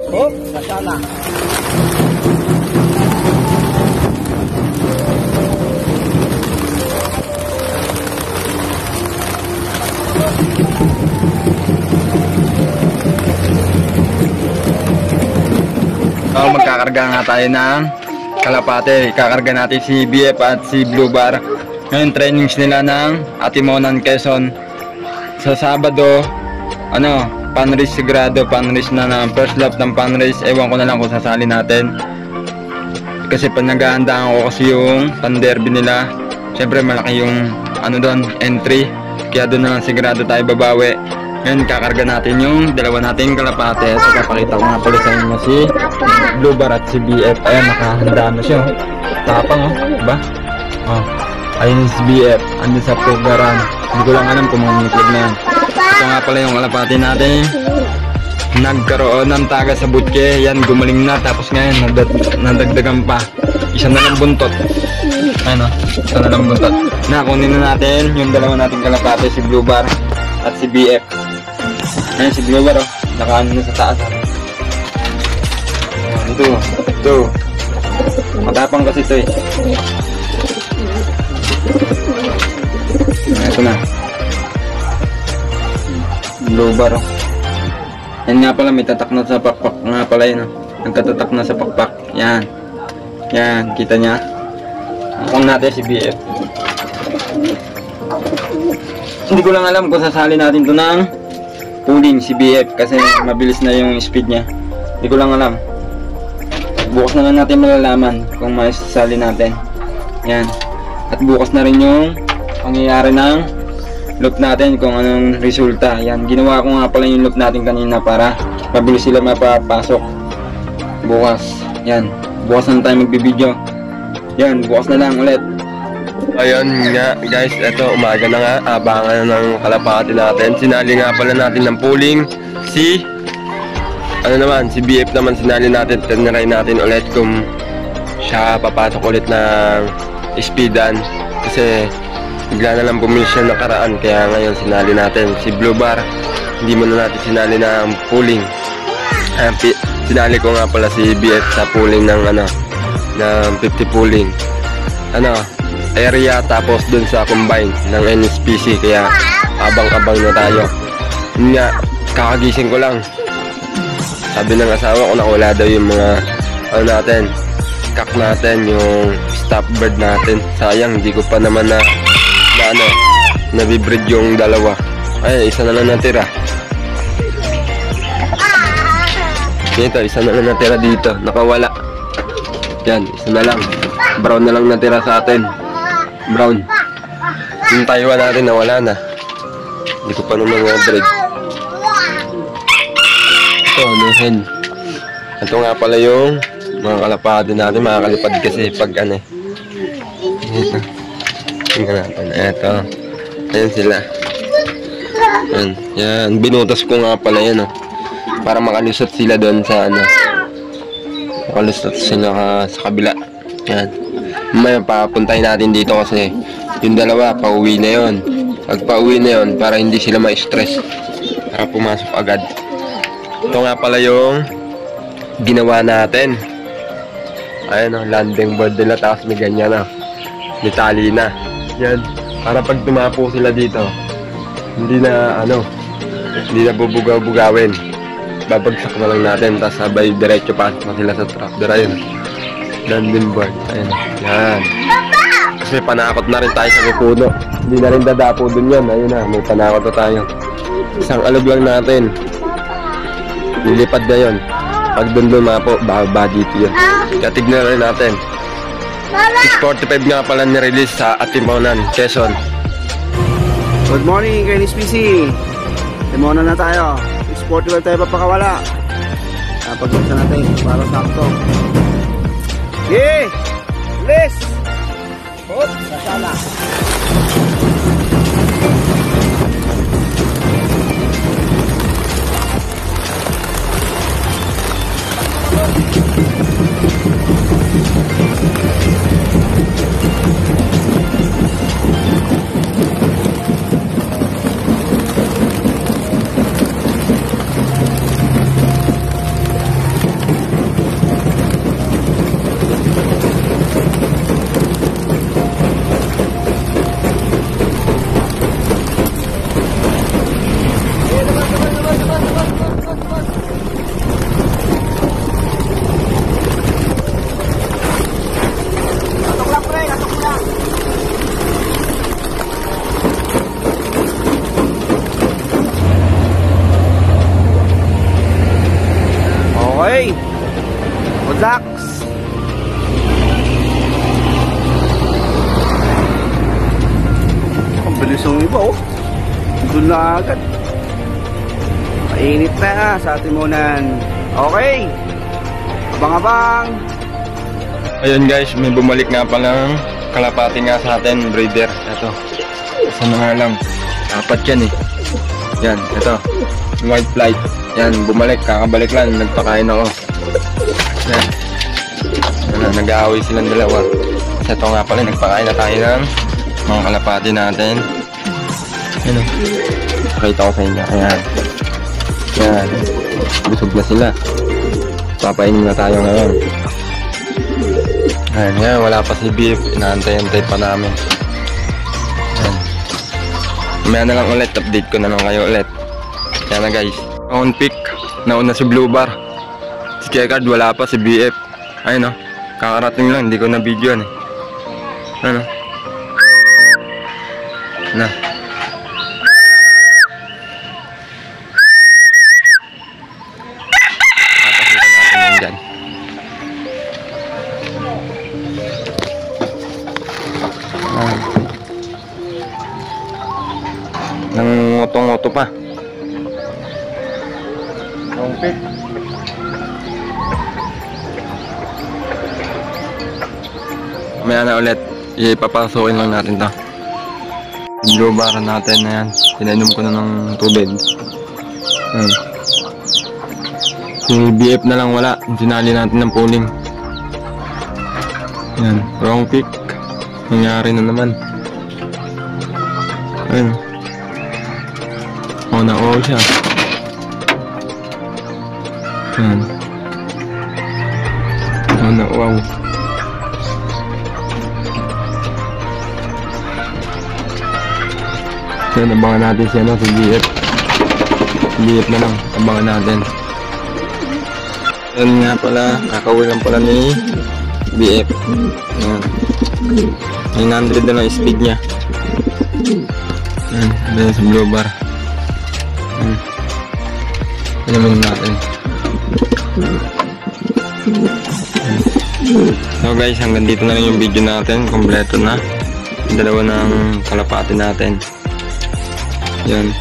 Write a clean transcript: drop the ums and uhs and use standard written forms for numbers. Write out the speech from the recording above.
Hop, kasala. Magkakarga nga tayo ng kalapate. Kakarga natin si BF at si Blue Bar. Ngayon trainings nila ng Atimonan, Quezon. Sa Sabado, pan-race sigurado, pan-race na first lap ng pan-race. Ewan ko na lang kung sasali natin. Kasi panaghahandaan ko kasi yung pan-derby nila. Siyempre malaki yung doon, entry. Kaya doon na lang sigurado tayo babawi. Ngayon kakarga natin yung dalawa nating kalapate. So papakita ko nga pala sa inyo si Blue Bar at si BF. Ayan, nakahanda na siya. Tapang diba? Ayun si BF, andun sa pugaran. Hindi ko lang alam kung mamimitlog na yan. Ito nga pala yung kalapate natin. Nagkaroon ng taga sa butke. Yan, gumaling na. Tapos ngayon, nadagdagan pa. Isa na lang buntot. Ayun isa na lang buntot. Kunin na natin yung dalawa nating kalapate, si Blue Bar at si BF. Ayan si Blue Bar, nakaano na sa taas. Ito. Matapang kasi ito eh. Ito na. Blue Bar. Yan nga pala, may tatak na sa pakpak nga pala yun. Nagkatatak na sa pakpak. Yan. Yan, kita niya. Akong natin si BF. Hindi ko lang alam kung sasali natin ito ng pulling si BF kasi mabilis na yung speed niya. Hindi ko lang alam. Bukas na lang natin malalaman kung masasali natin. Yan. At bukas na rin yung pangyayari ng loop natin kung anong resulta. Yan. Ginawa ko nga pala yung loop natin kanina para mabilis sila mapapasok. Bukas. Yan. Bukas na tayo magbibideo. Yan. Bukas na lang ulit. Ayun nga guys, eto umaga na nga, abangan ng kalapate natin. Sinali nga pala natin ng pooling si si BF naman sinali natin. Tinry natin ulit kung siya papasok ulit ng speedan kasi bigla na lang bumili siya nakaraan, kaya ngayon sinali natin. Si Blue Bar hindi mo na natin sinali ng pooling. Sinali ko nga pala si BF sa pooling ng ng 50 pooling area, tapos dun sa combine ng NSPC, kaya abang-abang na tayo. Yun nga, kakagising ko lang, sabi ng asawa ko na wala daw yung mga kak natin, yung stop bird natin. Sayang, hindi ko pa naman nabibreed yung dalawa. Ay, isa na lang natira. Ito, isa na lang natira dito, nakawala. Yan, isa na lang. Brown na lang natira sa atin. Brown. Yung Taiwan natin nawala na. Hindi ko pa naman breed. Ito, hen. Ito nga pala yung mga kalapate natin. Makakalipad kasi pag Ito. Tingnan natin. Ito. Ayan sila. Ayan. Yan. Binutas ko nga pala yan. Para makalusot sila doon sa makalusot sila sa kabila. Yan. May papuntahin natin dito kasi yung dalawa pauwi na yon. Pag pauwi na yon, para hindi sila ma-stress, para pumasok agad. Ito nga pala yung ginawa natin. Ayan landing board nila, tapos may ganyan may tali na. Yan, para pag tumapo sila dito, hindi na bubugaw-bugawin. Babagsak na lang natin, tapos sabay diretso pasok na sila sa truck. Landing board. Ayan. Yan. Kasi panakot na rin tayo sa puno. Hindi na rin dadapo dun yan. Ayun na. May panakot na tayo. Isang alog lang natin. Lilipad na yun. Pag dun lumapo, bababa dito yun. Kaya tignan rin natin. 6:45 nga pala nirelease sa Atimonan, Quezon. Good morning kay NSPC. Atimonan na tayo. 6:45 tayo papakawala. Pagpunta natin para sakto. Yeah! Let's! Hop! Kasala! Yung iba, oh. Doon na agad. Mainit na sa Timonan. Okay. Abang-abang. Ayun guys, may bumalik nga palang kalapati nga sa atin, breeder. Ito. Isa na nga lang. Apat yan eh. Yan, ito. White flight. Yan, bumalik. Kakabalik lang. Nagpakain ako. Yan. Yan, nag-aaway silang dalawa. Kasi ito nga pala, nagpakain na tayo ng mga kalapati natin. Yan o. Pakita ko sa inyo. Ayan. Yan. Busog na sila. Papainin na tayo ngayon. Ayan, ngayon wala pa si Beef. Inaantay-antay pa namin. Ayan. Mamaya na lang ulit. Update ko na lang kayo ulit. Yan na guys. On pick. Nauna si Blue Bar. Si Kekard wala pa. Si BF. Ayun o. Kakarating lang. Hindi ko na video yan eh. Ano? Na. Papakita natin yan dyan. Nangungoto-ngoto pa. Rompit. Maya na ulit. Ipapasokin lang natin to. Blue bar natin na yan. Pinainom ko na ng tubig. Si BF na lang wala. Sinali natin ng pooling. Yan. Wrong pick. Nangyari na naman. Ayun. Oh, na-oh siya. Yan. Oh, na-wow. Yan, abangan natin siya, no? Si BF. BF na lang. Abangan natin. Yan nga pala. Kakawin lang pala ni BF. Yan. 900 na lang speed niya. Yan. Yan sa blue bar. Yan. Alamin natin. So guys, hanggang dito na lang yung video natin. Kompleto na. Dalawa ng kalapati natin. Yan.